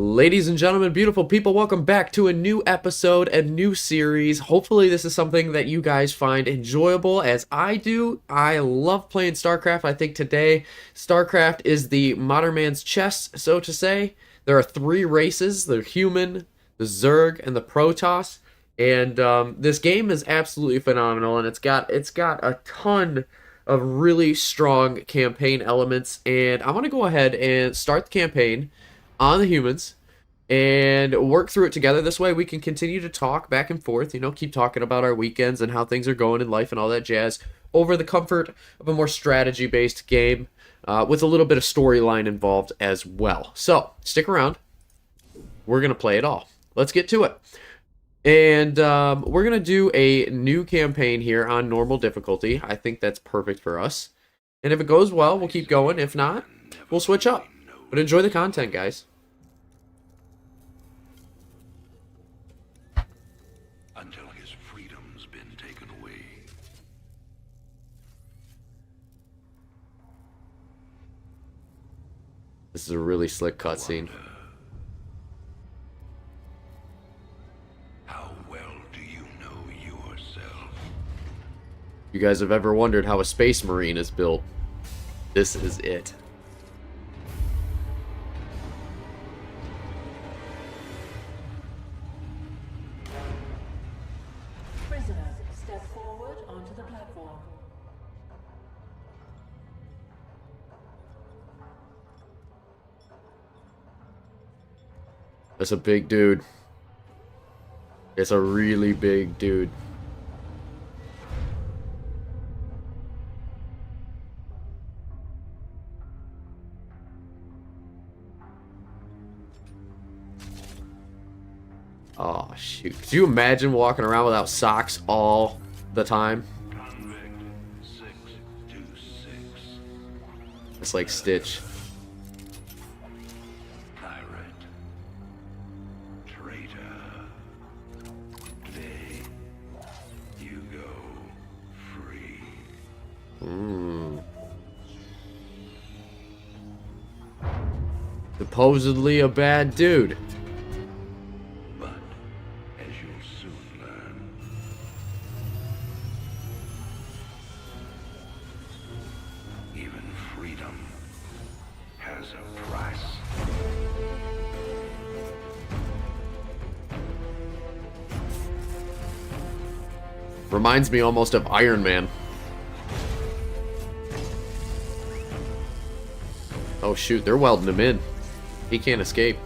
Ladies and gentlemen, beautiful people, welcome back to a new episode, a new series. Hopefully this is something that you guys find enjoyable as I do. I love playing StarCraft. I think today StarCraft is the modern man's chess, so to say. There are three races, the human, the Zerg, and the Protoss. And this game is absolutely phenomenal, and it's got a ton of really strong campaign elements. And I want to go ahead and start the campaign on the humans and work through it together. This way we can continue to talk back and forth, keep talking about our weekends and how things are going in life and all that jazz over the comfort of a more strategy-based game with a little bit of storyline involved as well. So, stick around. We're going to play it all. Let's get to it. And we're going to do a new campaign here on normal difficulty. I think that's perfect for us. And if it goes well, we'll keep going. If not, we'll switch up. But enjoy the content, guys. Until his freedom's been taken away. This is a really slick cutscene. How well do you know yourself? You guys have ever wondered how a space marine is built? This is it. Prisoners, step forward onto the platform. That's a big dude. It's a really big dude. Oh, shoot. Could you imagine walking around without socks all the time? Convict 626. It's like Stitch. Pirate. Traitor. Today, you go free. Supposedly a bad dude. But, as you'll soon learn, even freedom has a price. Reminds me almost of Iron Man. Oh shoot, they're welding him in. He can't escape.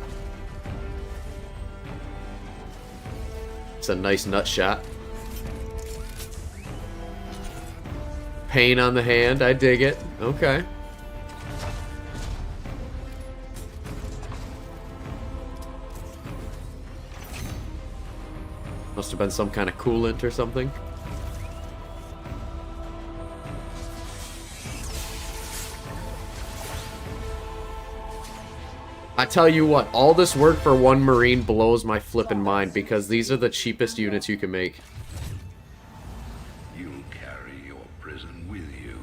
It's a nice nut shot. Pain on the hand, I dig it. Okay. Must have been some kind of coolant or something. I tell you what, all this work for one Marine blows my flippin' mind because these are the cheapest units you can make. You'll carry your prison with you.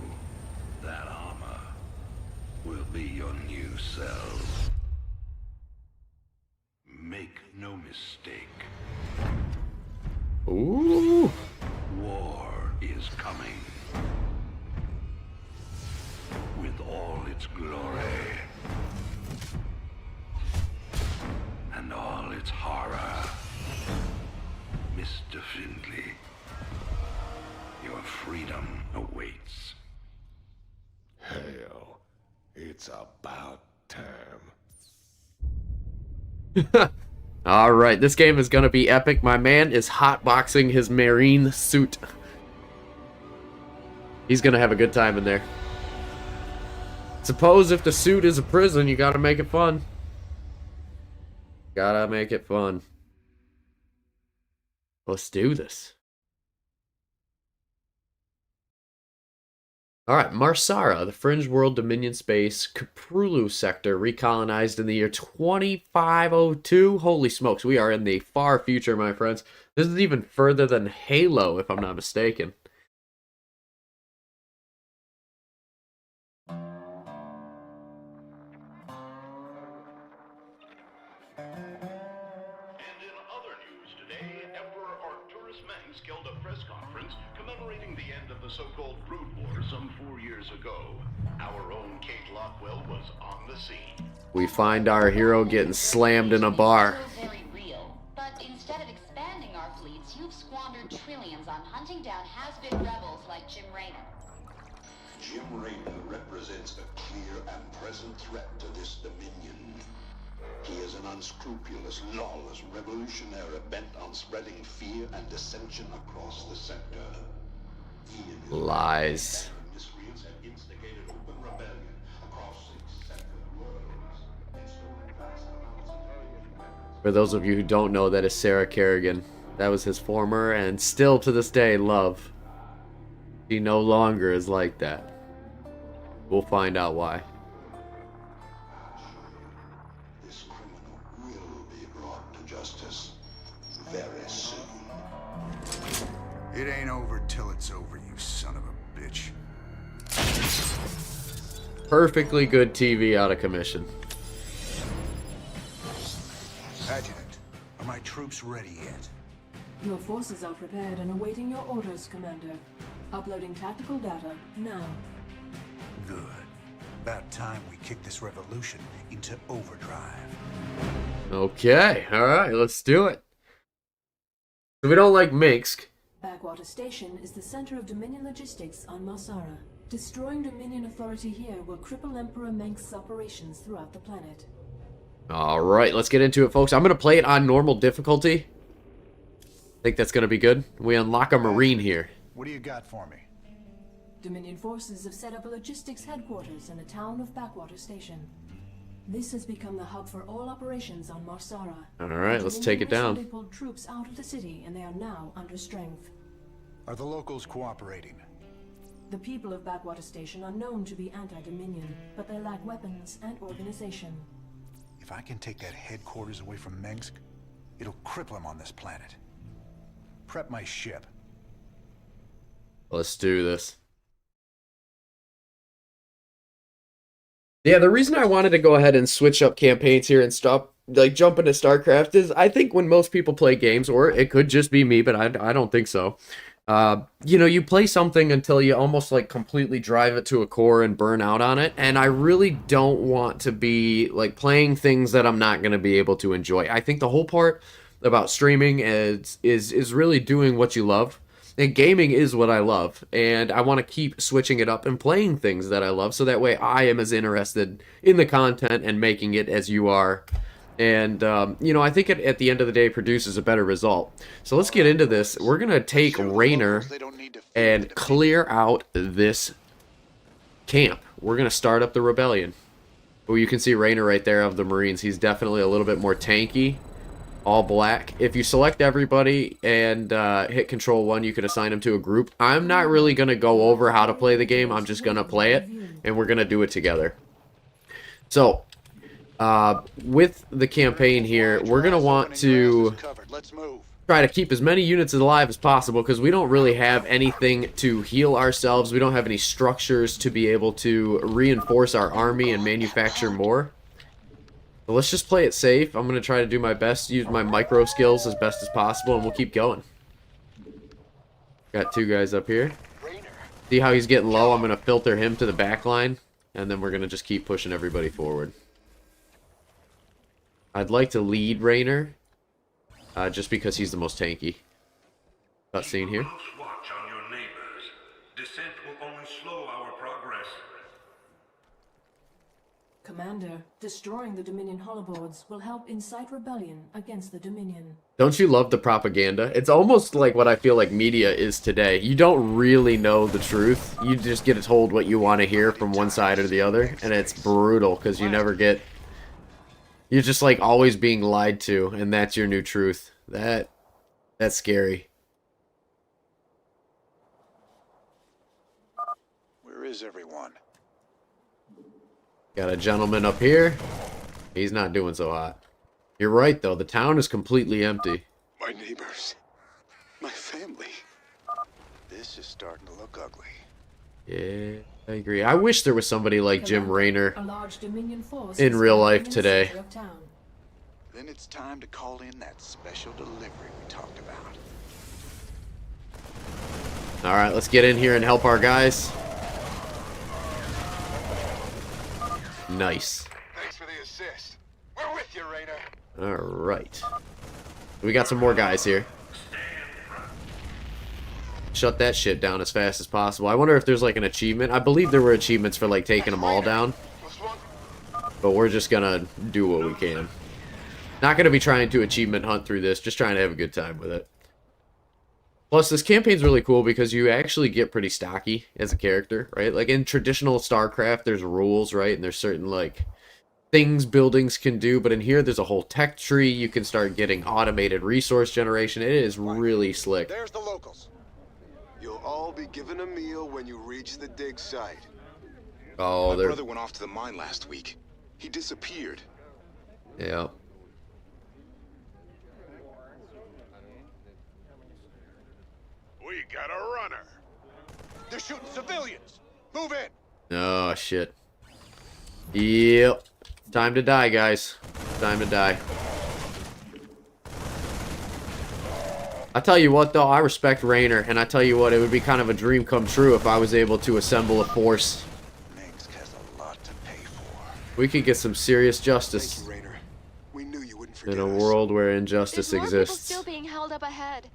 That armor will be your new cell. Make no mistake, Ooh. war is coming. With all its glory. And all its horror. Mr. Findley, your freedom awaits. Hell, it's about time. Alright, this game is gonna be epic. My man is hotboxing his Marine suit. He's gonna have a good time in there. Suppose if the suit is a prison, you gotta make it fun. Gotta make it fun. Let's do this. Alright, Marsara, the Fringe World Dominion Space, Caprulu sector, recolonized in the year 2502. Holy smokes, we are in the far future, my friends. This is even further than Halo, if I'm not mistaken. Celebrating the end of the so-called Brood War some 4 years ago, our own Kate Lockwell was on the scene. We find our hero getting slammed in a bar. Still very real, but instead of expanding our fleets, you've squandered trillions on hunting down has-been rebels like Jim Raynor. Jim Raynor represents a clear and present threat to this dominion. He is an unscrupulous, lawless revolutionary bent on spreading fear and dissension across the sector. He and his Lies. miscreants have instigated open rebellion across 6 separate worlds and stolen vast amounts of Terran weapons. For those of you who don't know, that is Sarah Kerrigan. That was his former and still to this day love. He no longer is like that. We'll find out why. This criminal will be brought to justice very soon. It ain't over till it's over, you son of a bitch. Perfectly good TV out of commission. Adjutant, are my troops ready yet? Your forces are prepared and awaiting your orders, Commander. Uploading tactical data now. Good. About time we kick this revolution into overdrive. Okay, alright, let's do it. So we don't like Minsk. Backwater Station is the center of Dominion logistics on Marsara. Destroying Dominion authority here will cripple Emperor Mengsk's operations throughout the planet. Alright, let's get into it, folks. I'm going to play it on normal difficulty. I think that's going to be good. We unlock a Marine here. What do you got for me? Dominion forces have set up a logistics headquarters in the town of Backwater Station. This has become the hub for all operations on Marsara. Alright, let's take it down. They pulled troops out of the city and they are now under strength. Are the locals cooperating? The people of Backwater Station are known to be anti-Dominion, but they lack weapons and organization. If I can take that headquarters away from Mengsk, it'll cripple him on this planet. Prep my ship. Let's do this. Yeah, the reason I wanted to go ahead and switch up campaigns here and stop, like, jump into StarCraft is I think when most people play games, or it could just be me, but I don't think so. You know, you play something until you almost, like, completely drive it to a core and burn out on it, and I really don't want to be, like, playing things that I'm not going to be able to enjoy. I think the whole part about streaming is really doing what you love. And gaming is what I love, and I want to keep switching it up and playing things that I love, so that way I am as interested in the content and making it as you are. And, you know, I think it, at the end of the day, produces a better result. So let's get into this. We're going to take Raynor and clear out this camp. We're going to start up the rebellion. Well, you can see Raynor right there of the Marines. He's definitely a little bit more tanky. All black. If you select everybody and hit Control 1, you can assign them to a group. I'm not really going to go over how to play the game. I'm just going to play it, and we're going to do it together. So, with the campaign here, we're going to want to try to keep as many units alive as possible, because we don't really have anything to heal ourselves. We don't have any structures to be able to reinforce our army and manufacture more. So let's just play it safe. I'm going to try to do my best, use my micro skills as best as possible, and we'll keep going. Got 2 guys up here. See how he's getting low? I'm going to filter him to the back line, and then we're going to just keep pushing everybody forward. I'd like to lead Raynor, just because he's the most tanky. Cutscene here. Close watch on your neighbors. Dissent will only slow our progress. Commander, destroying the Dominion holoboards will help incite rebellion against the Dominion. Don't you love the propaganda? It's almost like what I feel like media is today. You don't really know the truth. You just get told what you want to hear from one side or the other, and it's brutal because you never get... You're just like always being lied to, and that's your new truth. That's scary. Where is everyone? Got a gentleman up here. He's not doing so hot. You're right, though. The town is completely empty. My neighbors. My family. This is starting to look ugly. Yeah, I agree. I wish there was somebody like Jim Raynor A large Dominion force in is real gathering life in the today. center of town. Then it's time to call in that special delivery we talked about. Alright, let's get in here and help our guys. Nice. Thanks for the assist. We're with you, Rainer. Alright. We got some more guys here. Shut that shit down as fast as possible. I wonder if there's like an achievement. I believe there were achievements for like taking them all down. But we're just gonna do what we can. Not gonna be trying to achievement hunt through this, just trying to have a good time with it. Plus, this campaign's really cool because you actually get pretty stocky as a character, right? Like in traditional StarCraft, there's rules, right? And there's certain like things buildings can do, but in here there's a whole tech tree. You can start getting automated resource generation. It is really slick. There's the locals. You'll all be given a meal when you reach the dig site. Oh, My brother went off to the mine last week. He disappeared. Yeah. We got a runner. They're shooting civilians. Move in. Oh, shit. Yep. Time to die, guys. Time to die. I tell you what, though, I respect Rainer, and I tell you what, it would be kind of a dream come true if I was able to assemble a force. Mengsk has a lot to pay for. We could get some serious justice. Thank you, Rainer. We knew you wouldn't forget In a us. world where injustice There's more people exists. still being held up ahead.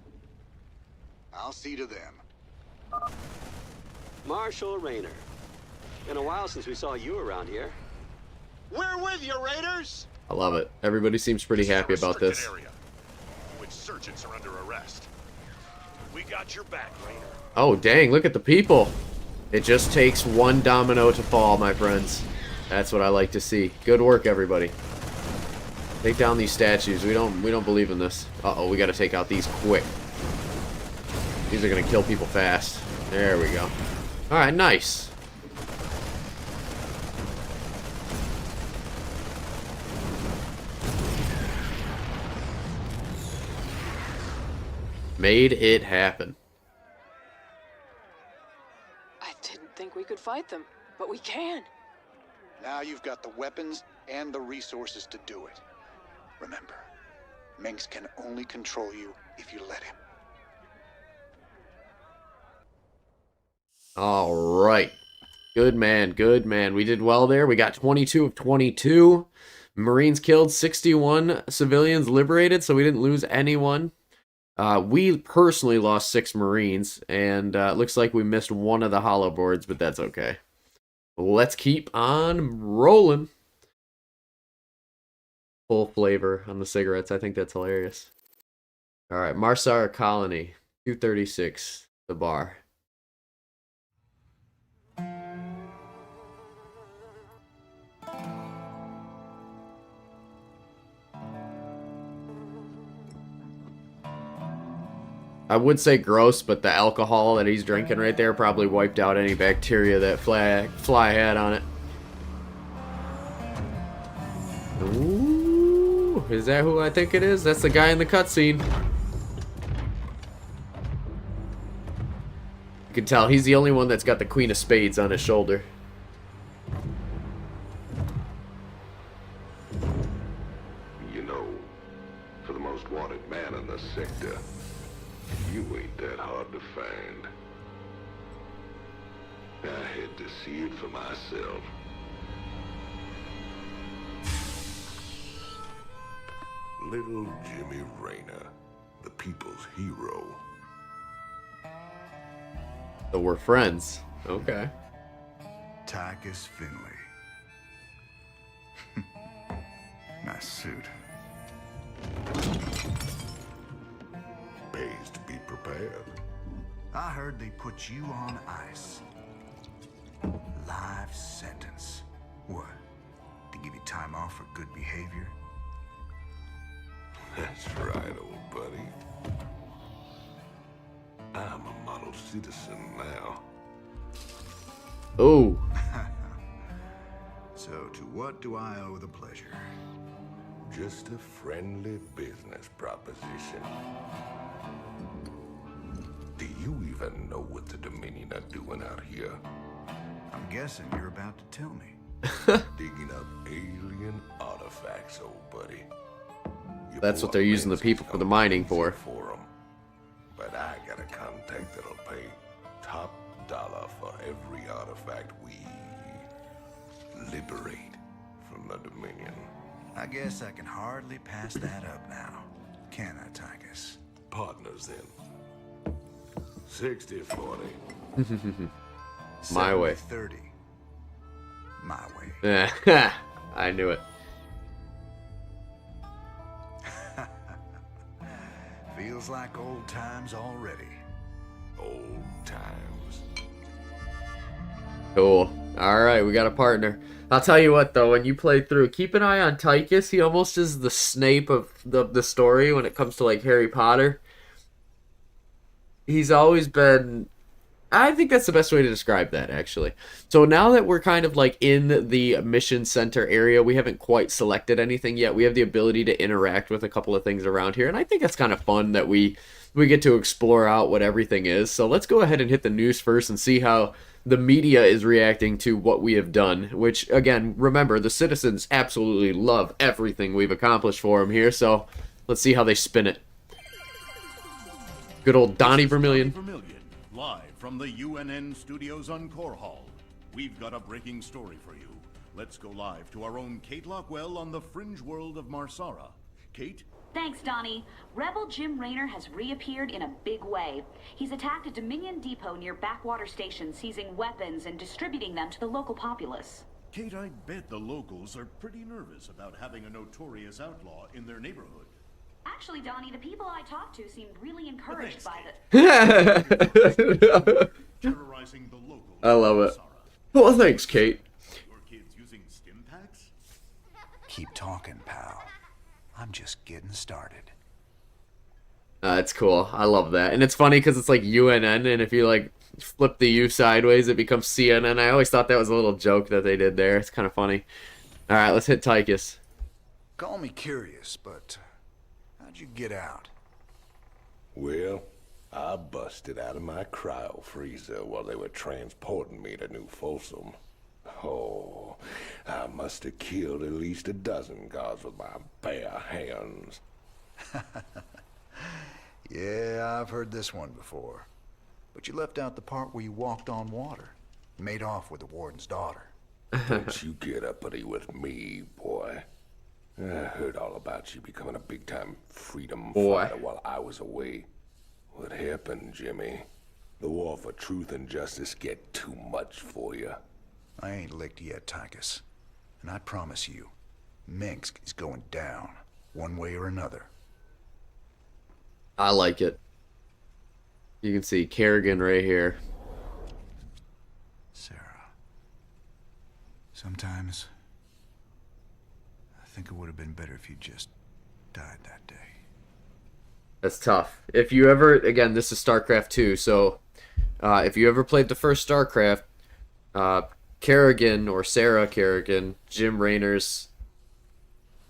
I'll see to them. Marshal Rainer. Been a while since we saw you around here. We're with you, Raiders. I love it. Everybody seems pretty happy about this. Area. Insurgents are under arrest. We got your back, Rainer. Oh, dang, look at the people. It just takes one domino to fall, my friends. That's what I like to see. Good work, everybody. Take down these statues. We don't believe in this. Uh-oh, we got to take out these quick. These are going to kill people fast. There we go. All right, nice. Made it happen. I didn't think we could fight them, but we can. Now you've got the weapons and the resources to do it. Remember, Mengsk can only control you if you let him. All right. Good man, good man. We did well there. We got 22 of 22. Marines killed, 61 civilians liberated, so we didn't lose anyone. We personally lost 6 Marines, and it looks like we missed one of the hollow boards, but that's okay. Let's keep on rolling. Full flavor on the cigarettes. I think that's hilarious. All right, Marsara Colony, 236, the bar. I would say gross, but the alcohol that he's drinking right there probably wiped out any bacteria that fly had on it. Ooh, is that who I think it is? That's the guy in the cutscene. You can tell he's the only one that's got the Queen of Spades on his shoulder. You know, for the most wanted man in the sector, you ain't that hard to find. I had to see it for myself. Little Jimmy Rainer, the people's hero. So we're friends. Okay. Tychus Finley. Nice suit. Pays to be prepared. I heard they put you on ice. Life sentence. What? To give you time off for good behavior? That's right, old buddy. I'm a model citizen now. Oh. So to what do I owe the pleasure? Just a friendly business proposition. Do you even know what the Dominion are doing out here? I'm guessing you're about to tell me. Digging up alien artifacts, old buddy. Your That's what boy they're using the Mengsk people is for the gonna mining use for. it 'em. But I got a contact that'll pay top dollar for every artifact we liberate from the Dominion. I guess I can hardly pass that up now. Can I, Tychus? Partners then. 60-40. My way. 30. My way. Yeah, I knew it. Feels like old times already. Old times. Cool. Alright, we got a partner. I'll tell you what, though, when you play through, keep an eye on Tychus. He almost is the Snape of the story when it comes to, like, Harry Potter. He's always been... I think that's the best way to describe that, actually. So now that we're kind of, like, in the mission center area, we haven't quite selected anything yet. We have the ability to interact with a couple of things around here, and I think that's kind of fun that we get to explore out what everything is. So let's go ahead and hit the news first and see how the media is reacting to what we have done, which, again, remember, the citizens absolutely love everything we've accomplished for them here, so let's see how they spin it. Good old Donnie Vermillion. Live from the UNN studios on Core Hall. We've got a breaking story for you. Let's go live to our own Kate Lockwell on the fringe world of Marsara. Kate? Thanks, Donnie. Rebel Jim Raynor has reappeared in a big way. He's attacked a Dominion depot near Backwater Station, seizing weapons and distributing them to the local populace. Kate, I bet the locals are pretty nervous about having a notorious outlaw in their neighborhood. Actually, Donnie, the people I talked to seemed really encouraged by Terrorizing the locals. I love it. Well, thanks, Kate. Your kids using stim packs? Keep talking, pal. I'm just getting started. That's cool. I love that. And it's funny because it's like UNN, and if you like flip the U sideways, it becomes CNN. I always thought that was a little joke that they did there. It's kind of funny. All right, let's hit Tychus. Call me curious, but how'd you get out? Well, I busted out of my cryo freezer while they were transporting me to New Folsom. Oh, I must have killed at least a dozen guards with my bare hands. Yeah, I've heard this one before. But you left out the part where you walked on water. Made off with the warden's daughter. Don't you get uppity with me, boy. I heard all about you becoming a big-time freedom fighter while I was away. What happened, Jimmy? The war for truth and justice get too much for you. I ain't licked yet, Tychus. And I promise you, Minsk is going down, one way or another. I like it. You can see Kerrigan right here. Sarah. Sometimes I think it would have been better if you just died that day. That's tough. If you ever, again, this is StarCraft II, so if you ever played the first StarCraft, Kerrigan, or Sarah Kerrigan, Jim Raynor's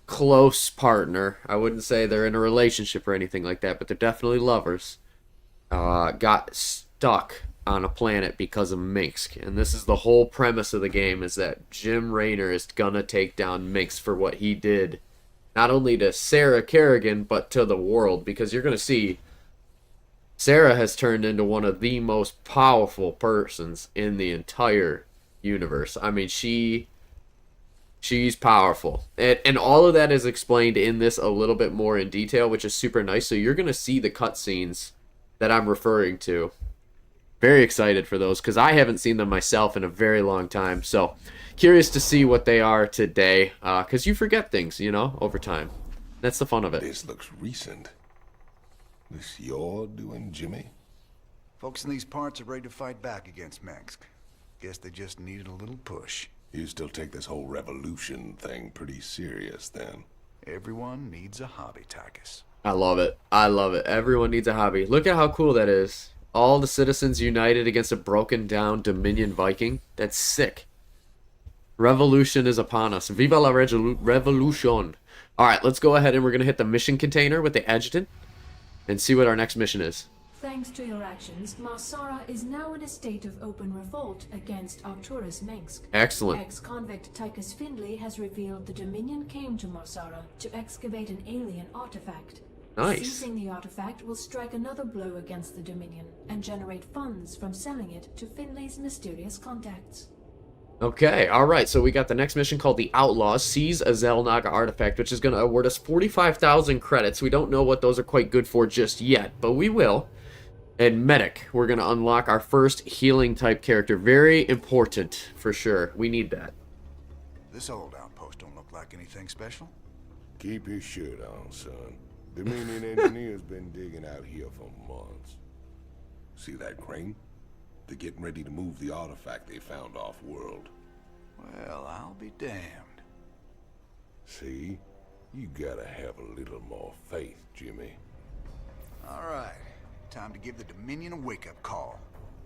close partner, I wouldn't say they're in a relationship or anything like that, but they're definitely lovers, got stuck on a planet because of Minsk. And this is the whole premise of the game, is that Jim Raynor is gonna take down Minsk for what he did, not only to Sarah Kerrigan, but to the world, because you're gonna see Sarah has turned into one of the most powerful persons in the entire universe. I mean, she's powerful, and all of that is explained in this a little bit more in detail, which is super nice. So you're gonna see the cutscenes that I'm referring to. Very excited for those, because I haven't seen them myself in a very long time. So curious to see what they are today, because you forget things, you know, over time. That's the fun of it. This looks recent. This you're doing, Jimmy? Folks in these parts are ready to fight back against Minsk. Guess they just needed a little push. You still take this whole revolution thing pretty serious, then? Everyone needs a hobby, Tychus. I love it. I love it. Everyone needs a hobby. Look at how cool that is. All the citizens united against a broken down Dominion Viking. That's sick. Revolution is upon us. Viva la revolution. Alright, let's go ahead and we're going to hit the mission container with the adjutant and see what our next mission is. Thanks to your actions, Marsara is now in a state of open revolt against Arcturus Minsk. Excellent. Ex-convict Tychus Findlay has revealed the Dominion came to Marsara to excavate an alien artifact. Nice. Seizing the artifact will strike another blow against the Dominion and generate funds from selling it to Finley's mysterious contacts. Okay, alright, so we got the next mission called the Outlaws. Seize a Xel'Naga artifact, which is going to award us 45,000 credits. We don't know what those are quite good for just yet, but we will. And Medic, we're going to unlock our first healing type character. Very important, for sure. We need that. This old outpost don't look like anything special. Keep your shirt on, son. Dominion engineers been digging out here for months. See that crane? They're getting ready to move the artifact they found off-world. Well, I'll be damned. See? You gotta have a little more faith, Jimmy. All right. Time to give the Dominion a wake-up call.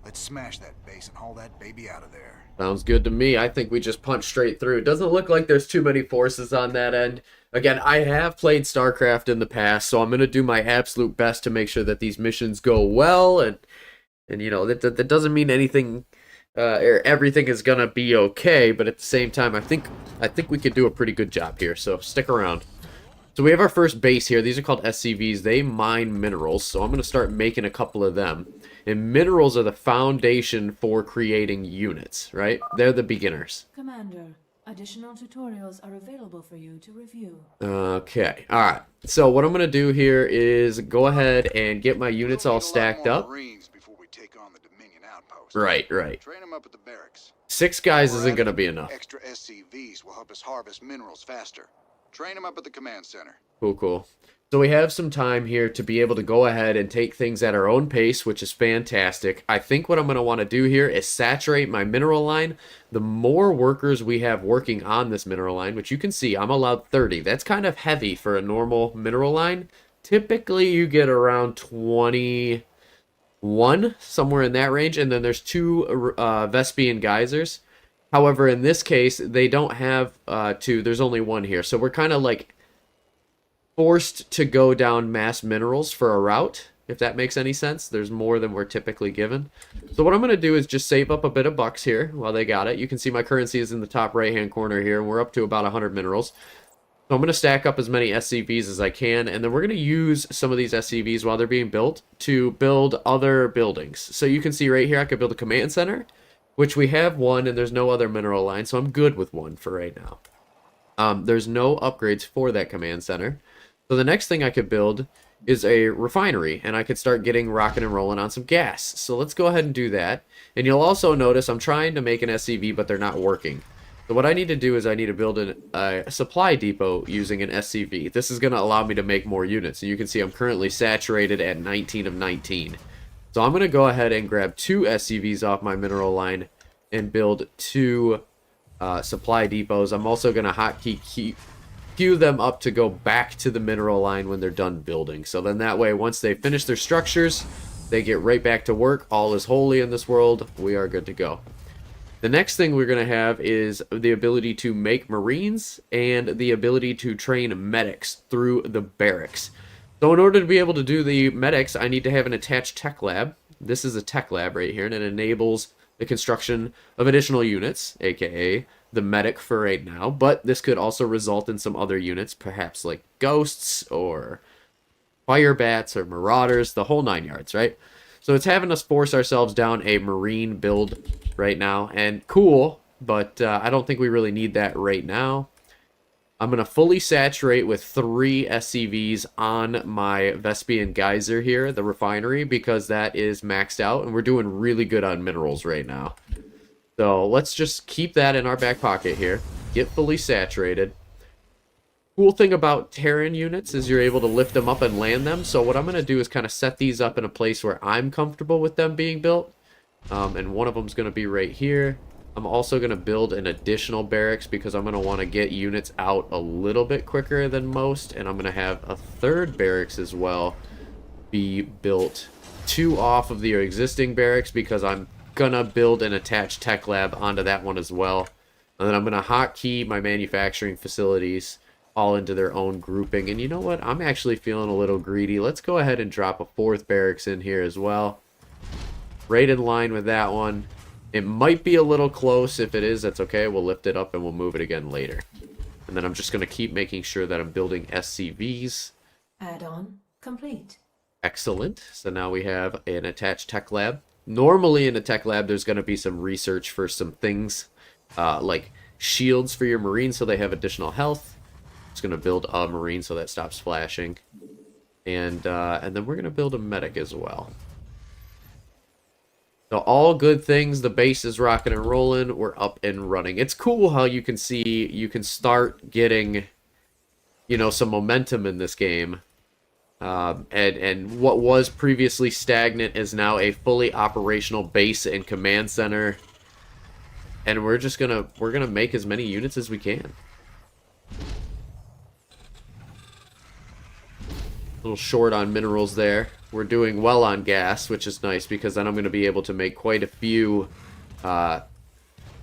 Let's smash that base and haul that baby out of there. Sounds good to me. I think we just punch straight through. It doesn't look like there's too many forces on that end. Again, I have played StarCraft in the past, so I'm going to do my absolute best to make sure that these missions go well. And you know, that doesn't mean anything, or everything is going to be okay. But at the same time, I think we could do a pretty good job here. So stick around. So we have our first base here. These are called SCVs. They mine minerals, so I'm going to start making a couple of them. And minerals are the foundation for creating units, right? They're the beginners. Commander, additional tutorials are available for you to review. Okay, alright. So what I'm going to do here is go ahead and get my units all stacked up. Marines before we take on the Dominion outpost. Right. Train them up at the barracks. 6 guys isn't going to be enough. Extra SCVs will help us harvest minerals faster. Train them up at the command center. Cool. So we have some time here to be able to go ahead and take things at our own pace, which is fantastic. I think what I'm going to want to do here is saturate my mineral line. The more workers we have working on this mineral line, which you can see I'm allowed 30. That's kind of heavy for a normal mineral line. Typically you get around 21, somewhere in that range, and then there's 2 Vespian geysers. However, in this case, they don't have 2. There's only 1 here. So we're kind of like forced to go down mass minerals for a route, if that makes any sense. There's more than we're typically given. So what I'm going to do is just save up a bit of bucks here while they got it. You can see my currency is in the top right-hand corner here, and we're up to about 100 minerals. So I'm going to stack up as many SCVs as I can, and then we're going to use some of these SCVs while they're being built to build other buildings. So you can see right here I could build a command center, which we have 1, and there's no other mineral line, so I'm good with 1 for right now. There's no upgrades for that command center. So the next thing I could build is a refinery, and I could start getting rocking and rolling on some gas. So let's go ahead and do that. And you'll also notice I'm trying to make an SCV, but they're not working. So what I need to do is I need to build a supply depot using an SCV. This is going to allow me to make more units. And you can see I'm currently saturated at 19 of 19. So I'm going to go ahead and grab 2 SCVs off my mineral line and build 2 supply depots. I'm also going to hotkey queue them up to go back to the mineral line when they're done building. So then that way, once they finish their structures, they get right back to work. All is holy in this world. We are good to go. The next thing we're going to have is the ability to make Marines and the ability to train medics through the barracks. So in order to be able to do the medics, I need to have an attached tech lab. This is a tech lab right here, and it enables the construction of additional units, aka the medic for right now, but this could also result in some other units, perhaps like ghosts or fire bats or marauders, the whole 9 yards, right? So it's having us force ourselves down a marine build right now, and cool, but I don't think we really need that right now. I'm going to fully saturate with 3 SCVs on my Vespian geyser here, the refinery, because that is maxed out, and we're doing really good on minerals right now. So let's just keep that in our back pocket here. Get fully saturated. Cool thing about Terran units is you're able to lift them up and land them. So what I'm going to do is kind of set these up in a place where I'm comfortable with them being built. And one of them is going to be right here. I'm also going to build an additional barracks because I'm going to want to get units out a little bit quicker than most. And I'm going to have a 3rd barracks as well be built. 2 off of the existing barracks because I'm going to build an attached tech lab onto that one as well. And then I'm going to hotkey my manufacturing facilities all into their own grouping. And you know what? I'm actually feeling a little greedy. Let's go ahead and drop a 4th barracks in here as well. Right in line with that one. It might be a little close. If it is, that's okay. We'll lift it up and we'll move it again later. And then I'm just going to keep making sure that I'm building SCVs. Add-on. complete. Excellent. So now we have an attached tech lab. Normally in a tech lab, there's going to be some research for some things like shields for your Marines so they have additional health. It's going to build a Marine so that stops flashing. And then we're going to build a medic as well. So all good things. The base is rocking and rolling. We're up and running. It's cool how you can see, you can start getting, you know, some momentum in this game. And what was previously stagnant is now a fully operational base and command center. And we're gonna make as many units as we can. A little short on minerals there. We're doing well on gas, which is nice because then I'm going to be able to make quite a few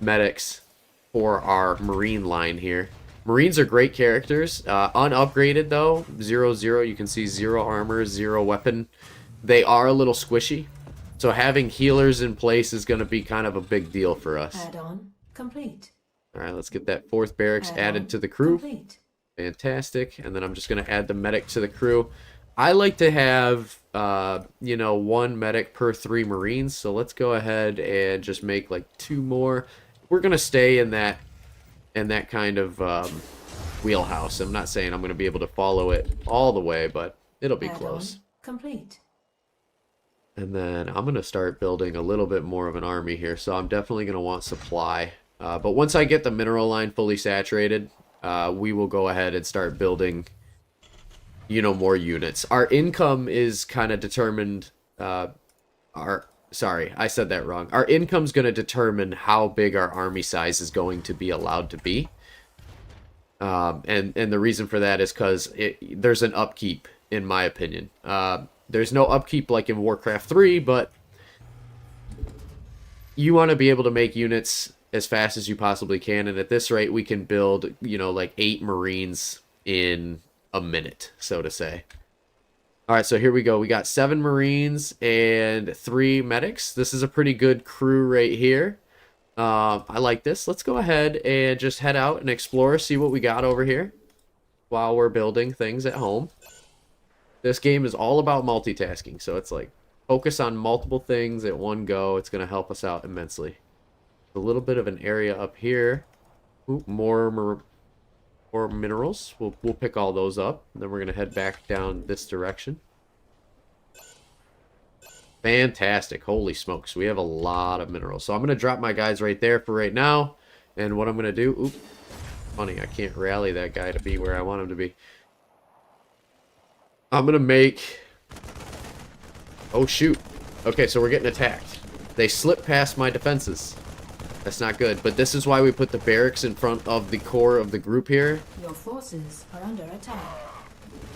medics for our Marine line here. Marines are great characters. Unupgraded though, 0-0. You can see 0 armor, 0 weapon. They are a little squishy. So having healers in place is going to be kind of a big deal for us. Add-on complete. Alright, let's get that 4th barracks added to the crew. Complete. Fantastic. And then I'm just going to add the medic to the crew. I like to have, you know, 1 medic per 3 Marines. So let's go ahead and just make like 2 more. We're going to stay in that kind of wheelhouse. I'm not saying I'm going to be able to follow it all the way, but it'll be close. Complete. And then I'm going to start building a little bit more of an army here. So I'm definitely going to want supply. But once I get the mineral line fully saturated, we will go ahead and start building, you know, more units. Our income is kind of determined, sorry, I said that wrong. Our income's going to determine how big our army size is going to be allowed to be. And the reason for that is because there's an upkeep, in my opinion. There's no upkeep like in Warcraft 3, but you want to be able to make units as fast as you possibly can. And at this rate, we can build, you know, like 8 Marines in a minute, so to say. All right, so here we go. We got 7 Marines and 3 medics. This is a pretty good crew right here. I like this. Let's go ahead and just head out and explore, see what we got over here while we're building things at home. This game is all about multitasking, so it's like focus on multiple things at one go. It's going to help us out immensely. A little bit of an area up here. Ooh, more minerals. We'll pick all those up. And then we're going to head back down this direction. Fantastic. Holy smokes. We have a lot of minerals. So I'm going to drop my guys right there for right now. And what I'm going to do... Oop. Funny, I can't rally that guy to be where I want him to be. I'm going to make... Oh, shoot. Okay, so we're getting attacked. They slip past my defenses. That's not good. But this is why we put the barracks in front of the core of the group here. Your forces are under attack.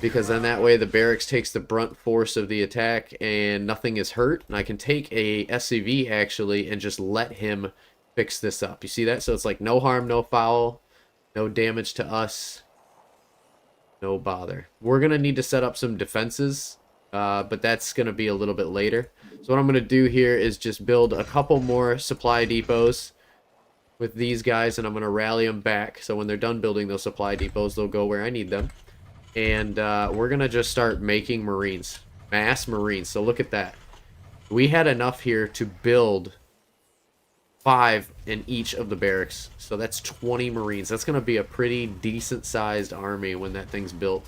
Because then that way the barracks takes the brunt force of the attack and nothing is hurt. And I can take a SCV actually and just let him fix this up. You see that? So it's like no harm, no foul, no damage to us. No bother. We're going to need to set up some defenses, but that's going to be a little bit later. So what I'm going to do here is just build a couple more supply depots with these guys, and I'm going to rally them back. So when they're done building those supply depots, they'll go where I need them. And we're going to just start making Marines. Mass Marines. So look at that. We had enough here to build 5 in each of the barracks. So that's 20 Marines. That's going to be a pretty decent sized army when that thing's built.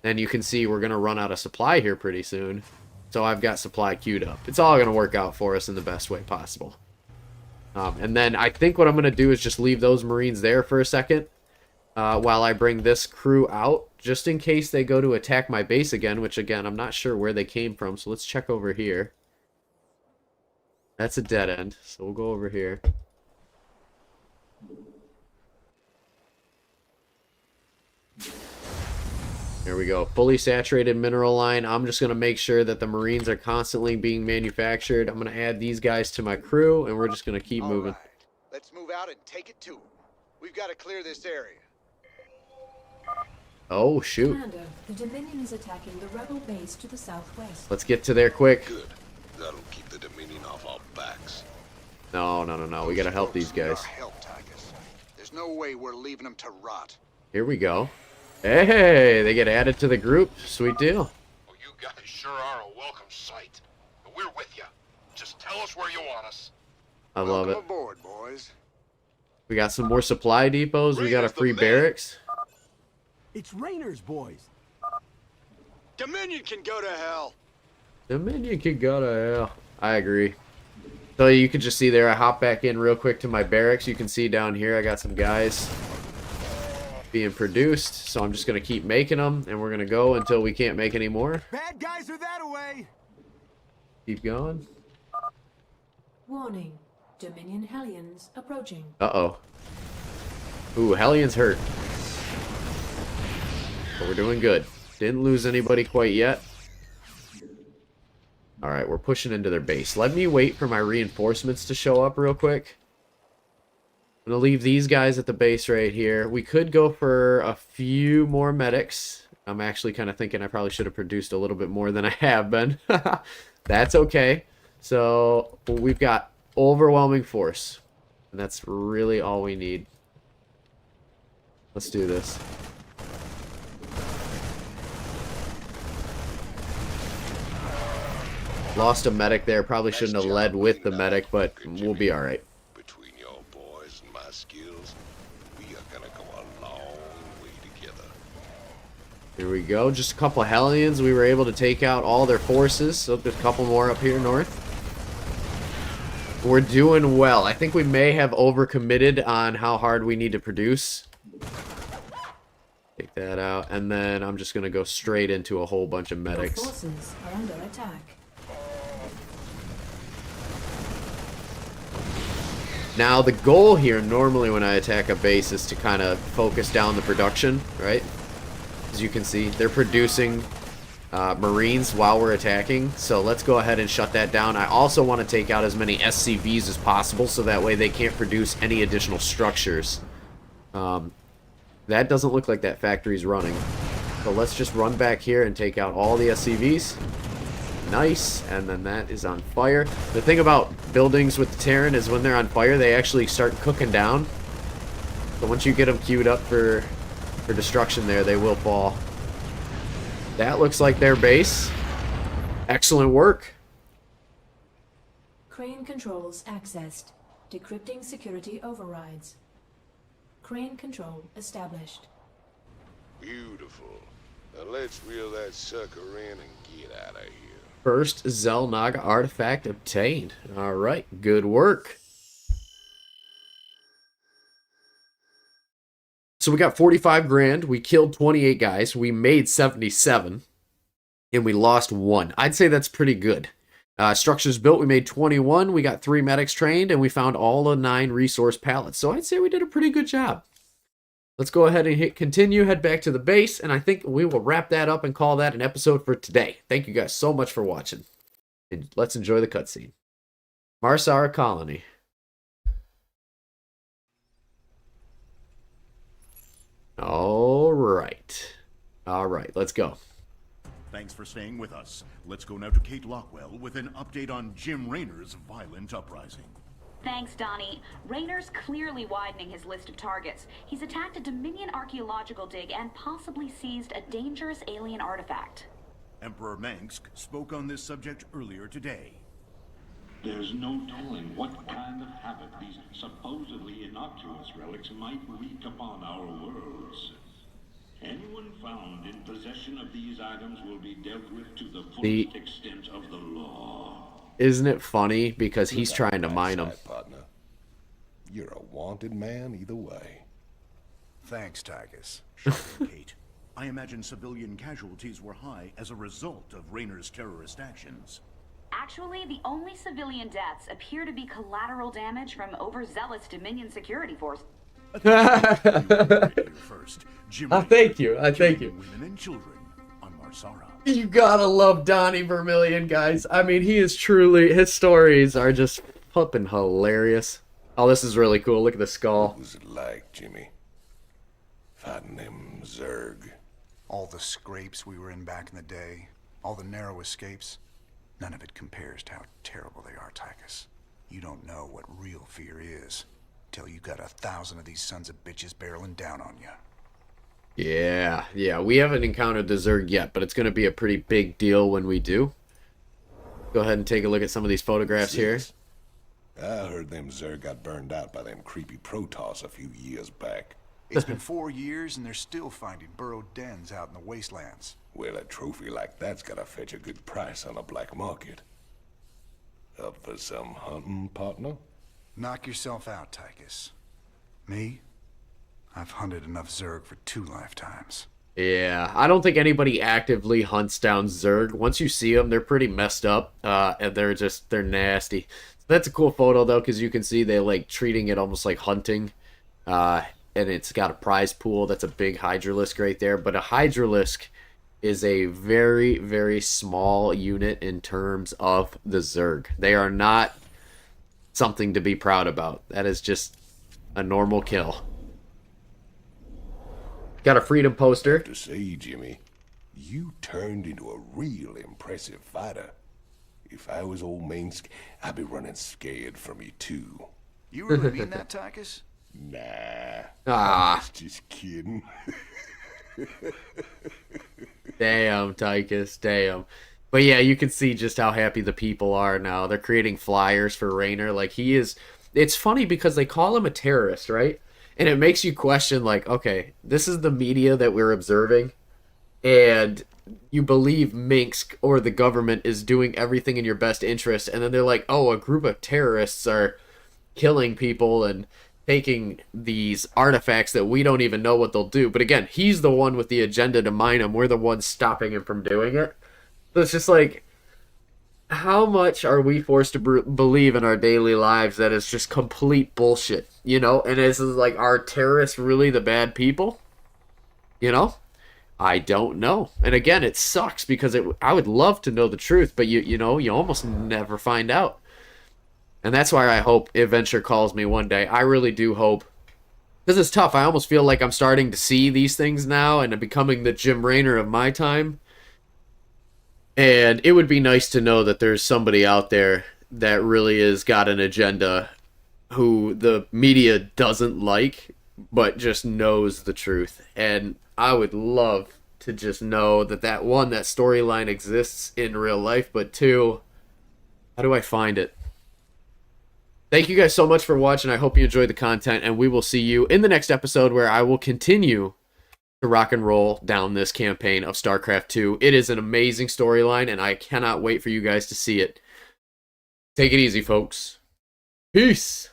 And you can see we're going to run out of supply here pretty soon. So I've got supply queued up. It's all going to work out for us in the best way possible. And then I think what I'm going to do is just leave those Marines there for a second. While I bring this crew out. Just in case they go to attack my base again. Which again, I'm not sure where they came from. So let's check over here. That's a dead end. So we'll go over here. There we go. Fully saturated mineral line. I'm just going to make sure that the Marines are constantly being manufactured. I'm going to add these guys to my crew, and we're just going to keep moving. Right. Let's move out and take it to them. We've got to clear this area. Oh, shoot. Commander, the Dominion is attacking the rebel base to the southwest. Let's get to there quick. Good. That'll keep the Dominion off our backs. No. We got to help these guys. Help, Tigers. There's no way we're leaving them to rot. Here we go. Hey, they get added to the group. Sweet deal. guys sure are a welcome sight. But we're with you. Just tell us where you want us. I love it. Welcome aboard, boys. We got some more supply depots. We got a Rainer's the free man. barracks. It's Rainer's boys. Dominion can go to hell. Dominion can go to hell. I agree. So you can just see there, I hop back in real quick to my barracks. You can see down here I got some guys being produced. So I'm just going to keep making them. And we're going to go until we can't make any more. Bad guys are that away. Keep going. Warning. Dominion Hellions approaching. Uh-oh. Ooh, Hellions hurt. But we're doing good. Didn't lose anybody quite yet. Alright, we're pushing into their base. Let me wait for my reinforcements to show up real quick. I'm going to leave these guys at the base right here. We could go for a few more medics. I'm actually kind of thinking I probably should have produced a little bit more than I have been. That's okay. So, we've got overwhelming force. And that's really all we need. Let's do this. Lost a medic there. Probably shouldn't have led with the medic, but we'll be alright. Between your boys and my skills, we are gonna go a long way together. Here we go. Just a couple of Hellions. We were able to take out all their forces. So there's a couple more up here north. We're doing well. I think we may have overcommitted on how hard we need to produce. Take that out. And then I'm just going to go straight into a whole bunch of medics. Your forces are under attack. Now, the goal here, normally when I attack a base, is to kind of focus down the production, right? As you can see, they're producing Marines while we're attacking. So let's go ahead and shut that down. I also want to take out as many SCVs as possible, so that way they can't produce any additional structures. That doesn't look like that factory's running. So let's just run back here and take out all the SCVs. Nice, and then that is on fire. The thing about buildings with the Terran is when they're on fire, they actually start cooking down. So once you get them queued up for destruction there, they will fall. That looks like their base. Excellent work. Crane controls accessed. Decrypting security overrides. Crane control established. Beautiful. Now let's reel that sucker in and get out of here. First Zelnaga artifact obtained. Alright, good work. So we got 45 grand. We killed 28 guys. We made 77. And we lost 1. I'd say that's pretty good. Structures built, we made 21. We got 3 medics trained. And we found all the 9 resource pallets. So I'd say we did a pretty good job. Let's go ahead and hit continue, head back to the base, and I think we will wrap that up and call that an episode for today. Thank you guys so much for watching. And let's enjoy the cutscene. Marsara Colony. Alright, let's go. Thanks for staying with us. Let's go now to Kate Lockwell with an update on Jim Raynor's violent uprising. Thanks, Donnie. Raynor's clearly widening his list of targets. He's attacked a Dominion archaeological dig and possibly seized a dangerous alien artifact. Emperor Mengsk spoke on this subject earlier today. There's no telling what kind of havoc these supposedly innocuous relics might wreak upon our worlds. Anyone found in possession of these items will be dealt with to the fullest extent of the law. Isn't it funny? Because he's trying to mine them. Partner. You're a wanted man either way. Thanks, Tygus. Kate, I imagine civilian casualties were high as a result of Raynor's terrorist actions. Actually, the only civilian deaths appear to be collateral damage from overzealous Dominion security forces. First, thank you. Women and children on Marsara. You gotta love Donnie Vermillion, guys. I mean, he is truly, his stories are just flipping hilarious. Oh, this is really cool. Look at the skull. What was it like, Jimmy? Fighting them Zerg. All the scrapes we were in back in the day, all the narrow escapes, none of it compares to how terrible they are, Tychus. You don't know what real fear is till you got 1,000 of these sons of bitches barreling down on you. Yeah, yeah. We haven't encountered the Zerg yet, but it's going to be a pretty big deal when we do. Go ahead and take a look at some of these photographs here. I heard them Zerg got burned out by them creepy Protoss a few years back. It's been 4 years and they're still finding burrowed dens out in the wastelands. Well, a trophy like that's gotta fetch a good price on the black market. Up for some hunting, partner? Knock yourself out, Tychus. Me? I've hunted enough Zerg for 2 lifetimes. Yeah, I don't think anybody actively hunts down Zerg. Once you see them, they're pretty messed up, and they're nasty. That's a cool photo, though, because you can see they like treating it almost like hunting, and it's got a prize pool. That's a big Hydralisk right there, but a Hydralisk is a very, very small unit in terms of the Zerg. They are not something to be proud about. That is just a normal kill. Got a freedom poster. To say, Jimmy, you turned into a real impressive fighter. If I was old Minsk, I'd be running scared from you too. You really mean that, Tychus? Nah. Ah. I was just kidding. Damn, Tychus, damn. But yeah, you can see just how happy the people are now. They're creating flyers for Raynor. Like, he is... It's funny because they call him a terrorist, right? And it makes you question, like, okay, this is the media that we're observing, and you believe Minsk or the government is doing everything in your best interest, and then they're like, oh, a group of terrorists are killing people and taking these artifacts that we don't even know what they'll do. But again, he's the one with the agenda to mine them. We're the ones stopping him from doing it. So it's just like, how much are we forced to believe in our daily lives that is just complete bullshit, you know? And is like, are terrorists really the bad people? You know? I don't know. And again, it sucks because I would love to know the truth, but you know, you almost never find out. And that's why I hope Adventure calls me one day. I really do hope. Because it's tough. I almost feel like I'm starting to see these things now and I'm becoming the Jim Raynor of my time. And it would be nice to know that there's somebody out there that really has got an agenda who the media doesn't like, but just knows the truth. And I would love to just know that one, that storyline exists in real life, but two, how do I find it? Thank you guys so much for watching. I hope you enjoyed the content, and we will see you in the next episode where I will continue to rock and roll down this campaign of StarCraft II. It is an amazing storyline, and I cannot wait for you guys to see it. Take it easy, folks. Peace.